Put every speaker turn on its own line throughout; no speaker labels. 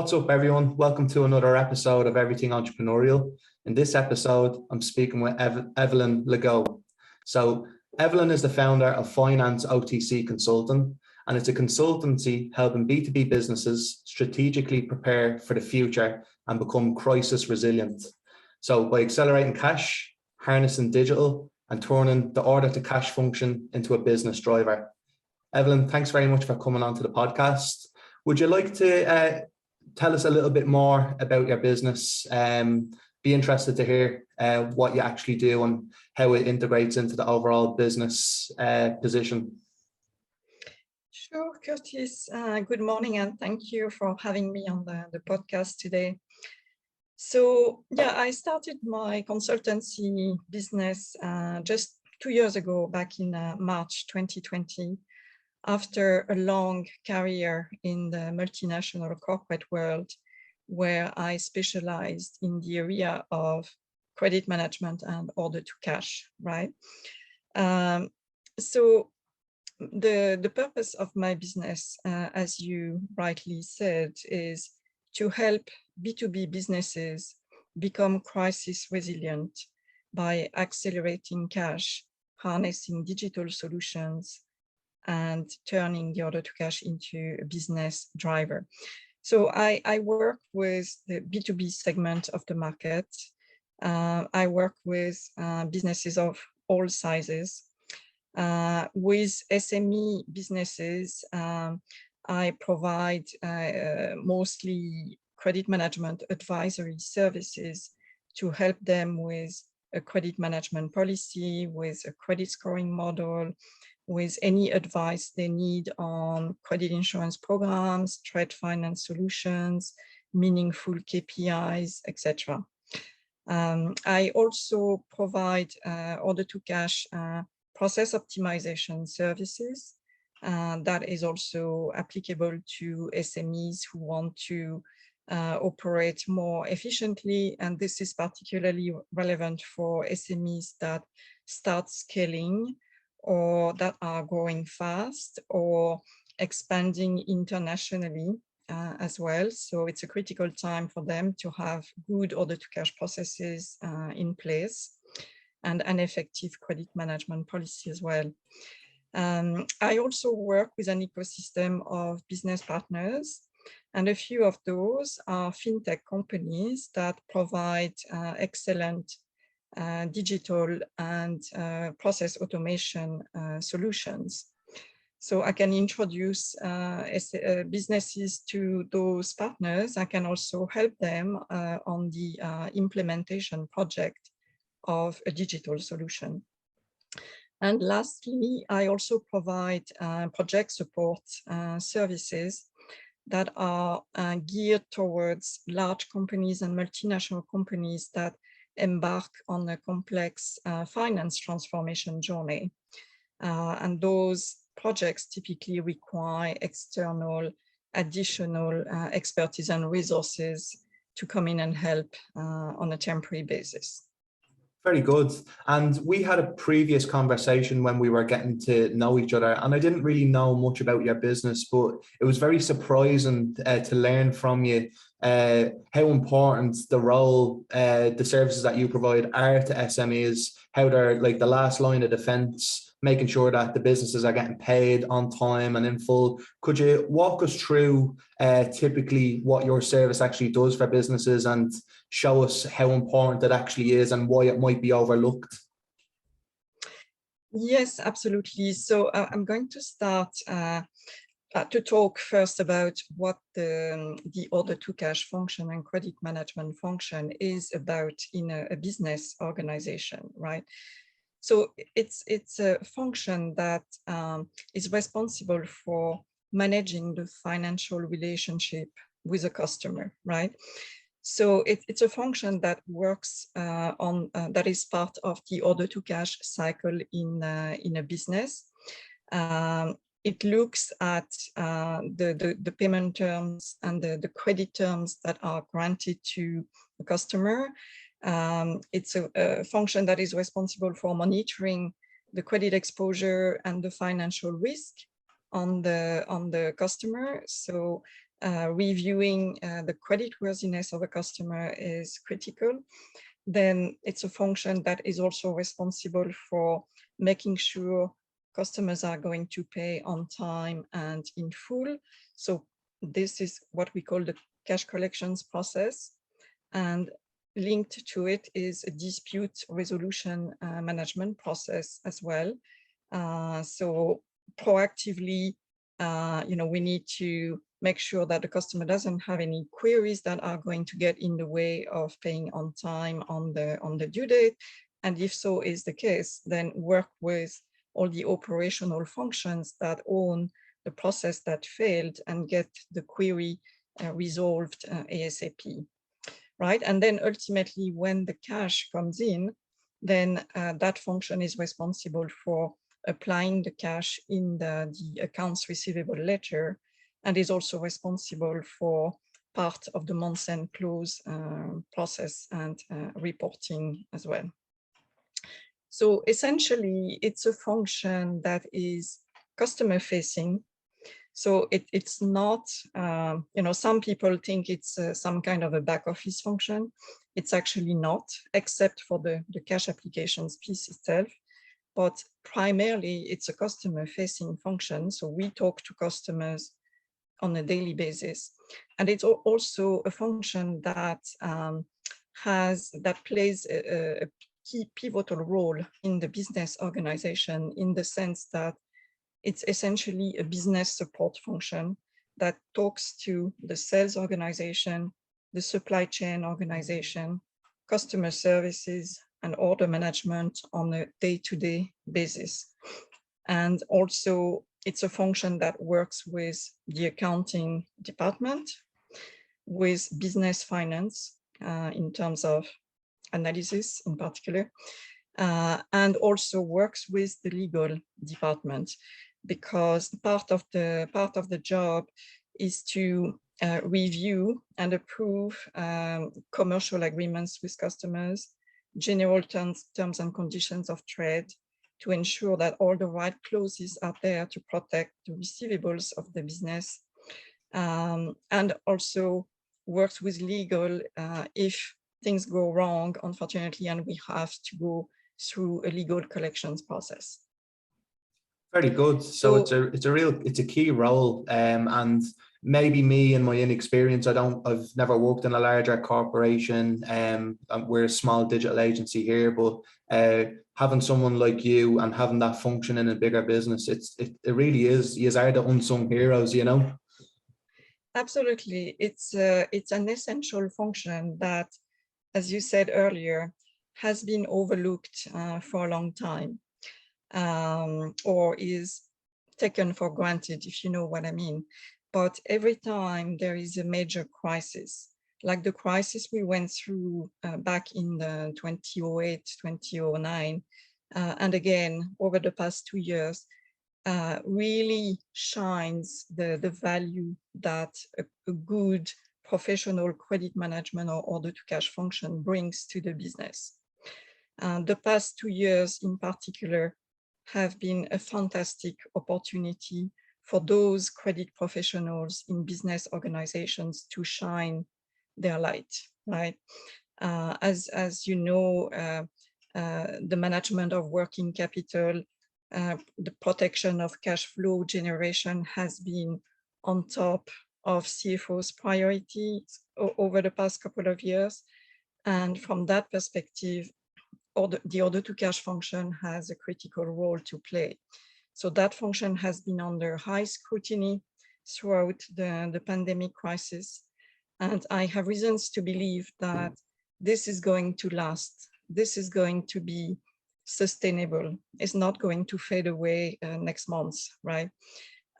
What's up, everyone? Welcome to another episode of Everything Entrepreneurial. In this episode, I'm speaking with Evelyne Legaux. So Evelyne is the founder of Finance OTC Consulting, and it's a consultancy helping B2B businesses strategically prepare for the future and become crisis resilient. So by accelerating cash, harnessing digital, and turning the order to cash function into a business driver. Evelyne, thanks very much for coming onto the podcast. Would you like to tell us a little bit more about your business? Be interested to hear what you actually do and how it integrates into the overall business position.
Sure, Curtis. Good morning, and thank you for having me on the podcast today. So, yeah, I started my consultancy business just 2 years ago, back in March 2020. After a long career in the multinational corporate world, where I specialized in the area of credit management and order to cash, right? So the purpose of my business, as you rightly said, is to help B2B businesses become crisis resilient by accelerating cash, harnessing digital solutions, and turning the order to cash into a business driver. So I work with the B2B segment of the market. I work with businesses of all sizes. With SME businesses, I provide mostly credit management advisory services to help them with a credit management policy, with a credit scoring model, with any advice they need on credit insurance programs, trade finance solutions, meaningful KPIs, etc. I also provide order to cash process optimization services. That is also applicable to SMEs who want to operate more efficiently, and this is particularly relevant for SMEs that start scaling or that are growing fast or expanding internationally as well. So it's a critical time for them to have good order to cash processes in place and an effective credit management policy as well. I also work with an ecosystem of business partners, and a few of those are fintech companies that provide excellent digital and process automation solutions. So I can introduce businesses to those partners. I can also help them on the implementation project of a digital solution. And lastly, I also provide project support services that are geared towards large companies and multinational companies that embark on a complex finance transformation journey. And those projects typically require external, additional expertise and resources to come in and help on a temporary basis.
Very good. And we had a previous conversation when we were getting to know each other, and I didn't really know much about your business, but it was very surprising to learn from you how important the role, the services that you provide are to SMEs, how they're like the last line of defense, making sure that the businesses are getting paid on time and in full. Could you walk us through typically what your service actually does for businesses and show us how important it actually is and why it might be overlooked?
Yes, absolutely. So I'm going to start to talk first about what the order to cash function and credit management function is about in a business organization, right? So it's a function that is responsible for managing the financial relationship with a customer, right? So it's a function that works that is part of the order to cash cycle in a business. It looks at the payment terms and the credit terms that are granted to the customer. It's a function that is responsible for monitoring the credit exposure and the financial risk on the customer. So reviewing the creditworthiness of a customer is critical. Then it's a function that is also responsible for making sure customers are going to pay on time and in full. So this is what we call the cash collections process. And linked to it is a dispute resolution management process as well. So proactively, we need to make sure that the customer doesn't have any queries that are going to get in the way of paying on time on the due date. And if so is the case, then work with all the operational functions that own the process that failed and get the query resolved ASAP, right? And then ultimately, when the cash comes in, then that function is responsible for applying the cash in the accounts receivable ledger, and is also responsible for part of the month-end close process and reporting as well. So essentially, it's a function that is customer facing. So it's not, some people think it's some kind of a back office function. It's actually not, except for the cash applications piece itself. But primarily, it's a customer facing function. So we talk to customers on a daily basis. And it's also a function that plays a key pivotal role in the business organization, in the sense that it's essentially a business support function that talks to the sales organization, the supply chain organization, customer services, and order management on a day-to-day basis. And also, it's a function that works with the accounting department, with business finance in terms of analysis in particular, and also works with the legal department, because part of the job is to review and approve commercial agreements with customers, general terms and conditions of trade, to ensure that all the right clauses are there to protect the receivables of the business, and also works with legal if things go wrong, unfortunately, and we have to go through a legal collections process.
Very good. So it's a key role, and maybe me and my inexperience, I've never worked in a larger corporation. We're a small digital agency here, but having someone like you and having that function in a bigger business, it really is. You are the unsung heroes, you know.
Absolutely, it's an essential function that, as you said earlier, has been overlooked for a long time, or is taken for granted, if you know what I mean. But every time there is a major crisis, like the crisis we went through back in the 2008, 2009, and again over the past 2 years, really shines the value that a good professional credit management or order to cash function brings to the business. The past 2 years in particular have been a fantastic opportunity for those credit professionals in business organizations to shine their light, right? As you know, the management of working capital, the protection of cash flow generation has been on top of CFO's priorities over the past couple of years. And from that perspective, the order to cash function has a critical role to play. So that function has been under high scrutiny throughout the pandemic crisis. And I have reasons to believe that this is going to last. This is going to be sustainable. It's not going to fade away next month, right?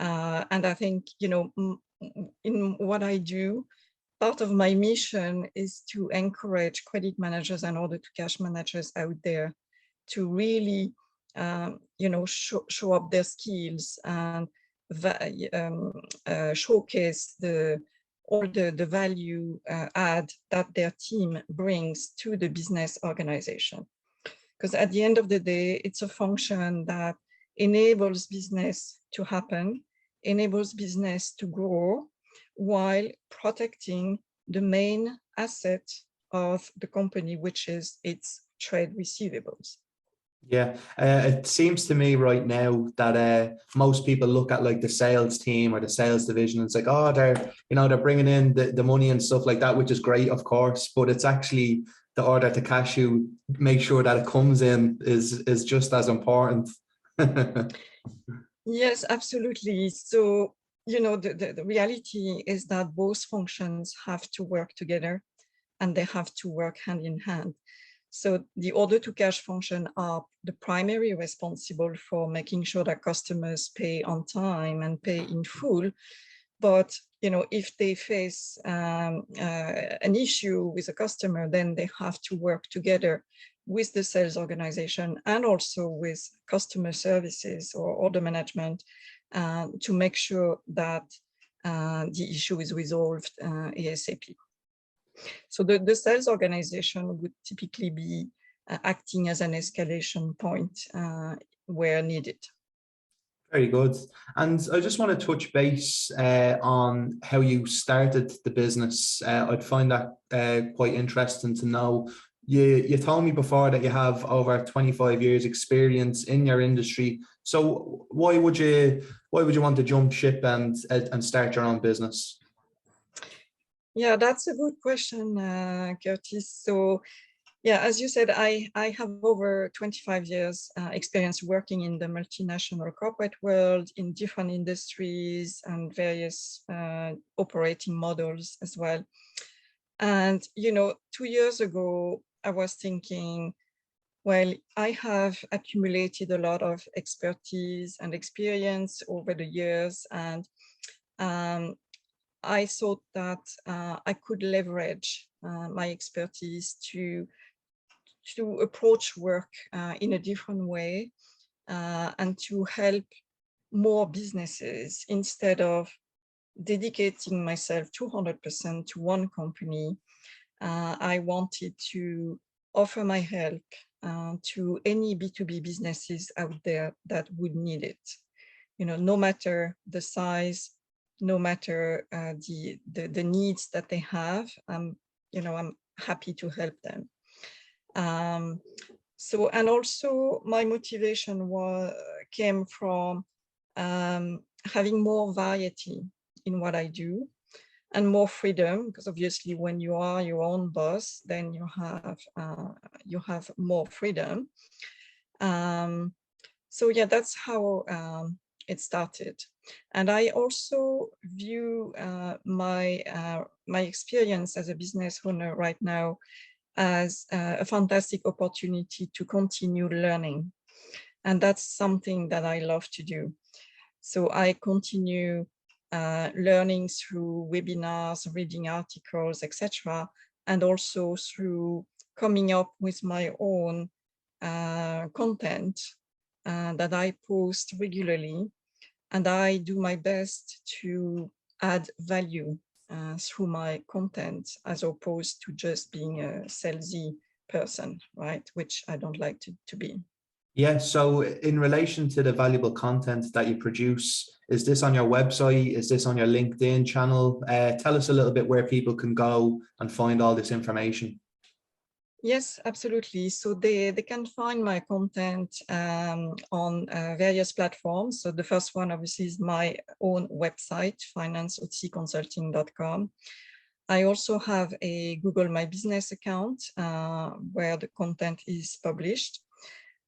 And I think, in what I do, part of my mission is to encourage credit managers and order to cash managers out there to really, show up their skills and showcase all the value add that their team brings to the business organization. Because at the end of the day, it's a function that enables business to happen, enables business to grow, while protecting the main asset of the company, which is its trade receivables.
Yeah, it seems to me right now that most people look at like the sales team or the sales division and it's like, oh, they're bringing in the money and stuff like that, which is great, of course, but it's actually the order to cash, you make sure that it comes in is just as important.
Yes, absolutely. So, the reality is that both functions have to work together and they have to work hand in hand. So the order to cash function are the primary responsible for making sure that customers pay on time and pay in full. But if they face an issue with a customer, then they have to work together with the sales organization and also with customer services or order management to make sure that the issue is resolved ASAP. So the sales organization would typically be acting as an escalation point where needed.
Very good. And I just want to touch base on how you started the business. I'd find that quite interesting to know. You told me before that you have over 25 years experience in your industry. So why would you want to jump ship and start your own business?
Yeah, that's a good question, Curtis. So yeah, as you said, I have over 25 years experience working in the multinational corporate world in different industries and various operating models as well. And, 2 years ago, I was thinking, well, I have accumulated a lot of expertise and experience over the years, and I thought that I could leverage my expertise to approach work in a different way and to help more businesses instead of dedicating myself 200% to one company. I wanted to offer my help to any B2B businesses out there that would need it. No matter the size, no matter the needs that they have, I'm happy to help them. So, and also my motivation came from having more variety in what I do and more freedom, because obviously when you are your own boss, then you have more freedom. So yeah, that's how it started. And I also view my experience as a business owner right now as a fantastic opportunity to continue learning. And that's something that I love to do. So I continue learning through webinars, reading articles, etc., and also through coming up with my own content that I post regularly. And I do my best to add value through my content as opposed to just being a salesy person, right? Which I don't like to be.
Yeah, so in relation to the valuable content that you produce, is this on your website? Is this on your LinkedIn channel? Tell us a little bit where people can go and find all this information.
Yes, absolutely. So they can find my content on various platforms. So the first one obviously is my own website, Finance OTC Consulting.com. I also have a Google My Business account where the content is published.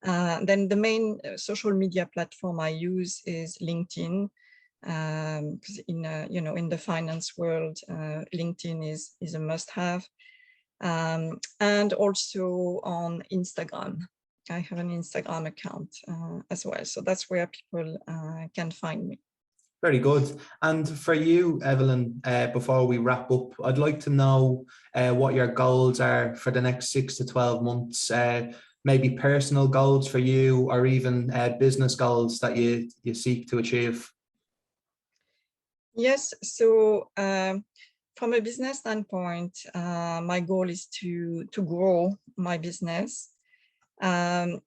Then the main social media platform I use is LinkedIn, because in the finance world, LinkedIn is a must-have. And also on Instagram. I have an Instagram account as well. So that's where people can find me.
Very good. And for you, Evelyne, before we wrap up, I'd like to know what your goals are for the next 6 to 12 months, maybe personal goals for you or even business goals that you seek to achieve.
Yes, so from a business standpoint, my goal is to grow my business. The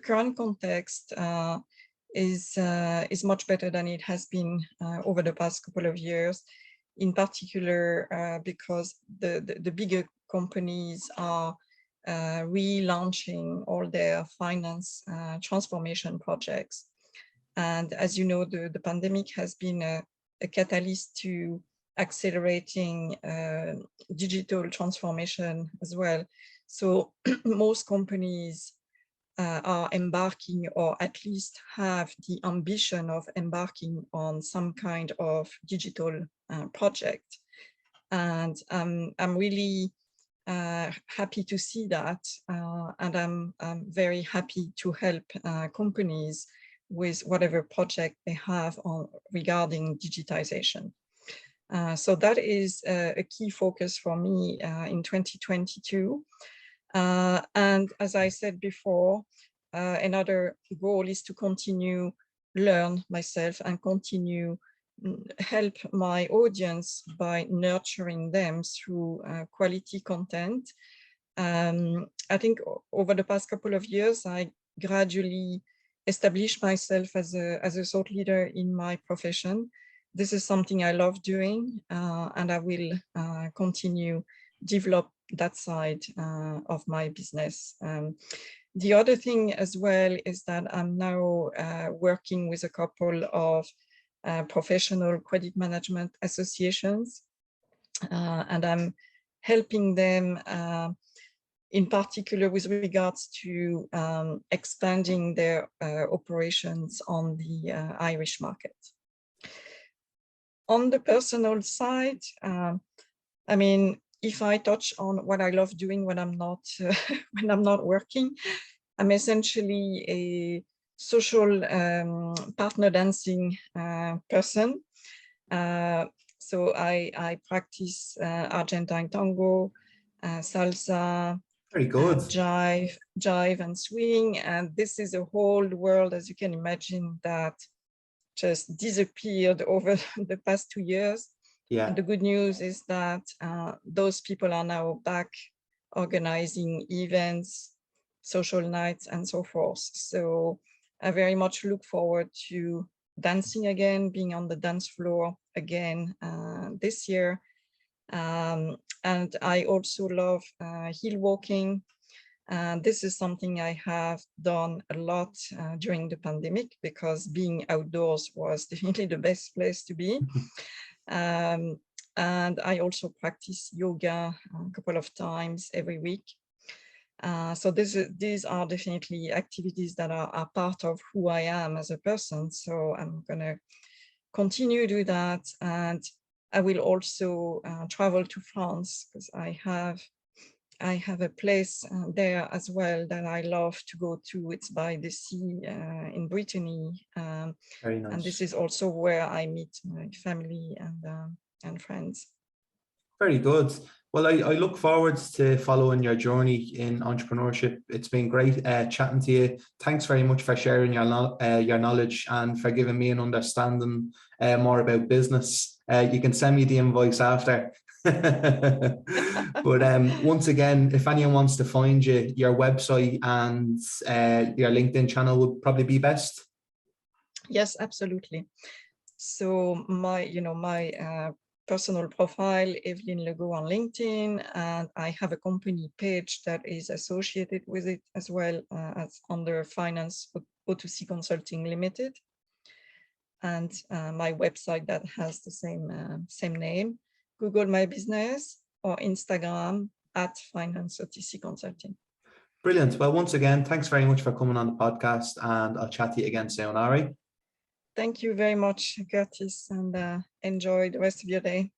current context is much better than it has been over the past couple of years, in particular because the bigger companies are relaunching all their finance transformation projects. And as you know, the pandemic has been a catalyst to accelerating digital transformation as well. So most companies are embarking, or at least have the ambition of embarking on some kind of digital project. And I'm really happy to see that, and I'm very happy to help companies with whatever project they have on regarding digitization. So that is a key focus for me in 2022. And as I said before, another goal is to continue learn myself and continue help my audience by nurturing them through quality content. I think over the past couple of years, I gradually established myself as a thought leader in my profession. This is something I love doing, and I will continue develop that side of my business. The other thing as well is that I'm now working with a couple of professional credit management associations, and I'm helping them in particular with regards to expanding their operations on the Irish market. On the personal side, I mean, if I touch on what I love doing when I'm not when I'm not working, I'm essentially a social partner dancing person. So I practice Argentine tango, salsa,
Very good.
jive and swing, and this is a whole world, as you can imagine, that just disappeared over the past 2 years.
Yeah.
And the good news is that those people are now back organizing events, social nights, and so forth. So I very much look forward to dancing again, being on the dance floor again this year. And I also love hill walking. This is something I have done a lot during the pandemic, because being outdoors was definitely the best place to be. And I also practice yoga a couple of times every week. So these are definitely activities that are part of who I am as a person. So I'm going to continue to do that. And I will also travel to France, because I have a place there as well that I love to go to. It's by the sea in Brittany.
Very nice.
And this is also where I meet my family and friends.
Very good. Well, I look forward to following your journey in entrepreneurship. It's been great chatting to you. Thanks very much for sharing your knowledge and for giving me an understanding more about business. You can send me the invoice after. But once again, if anyone wants to find you, your website and your LinkedIn channel would probably be best.
Yes, absolutely. So my personal profile, Evelyne Legaux on LinkedIn, and I have a company page that is associated with it as well, as under Finance OTC Consulting Ltd, and my website that has the same name. Google my business or Instagram at Finance OTC Consulting.
Brilliant. Well, once again, thanks very much for coming on the podcast, and I'll chat to you again soon, all right?
Thank you very much, Curtis, and enjoy the rest of your day.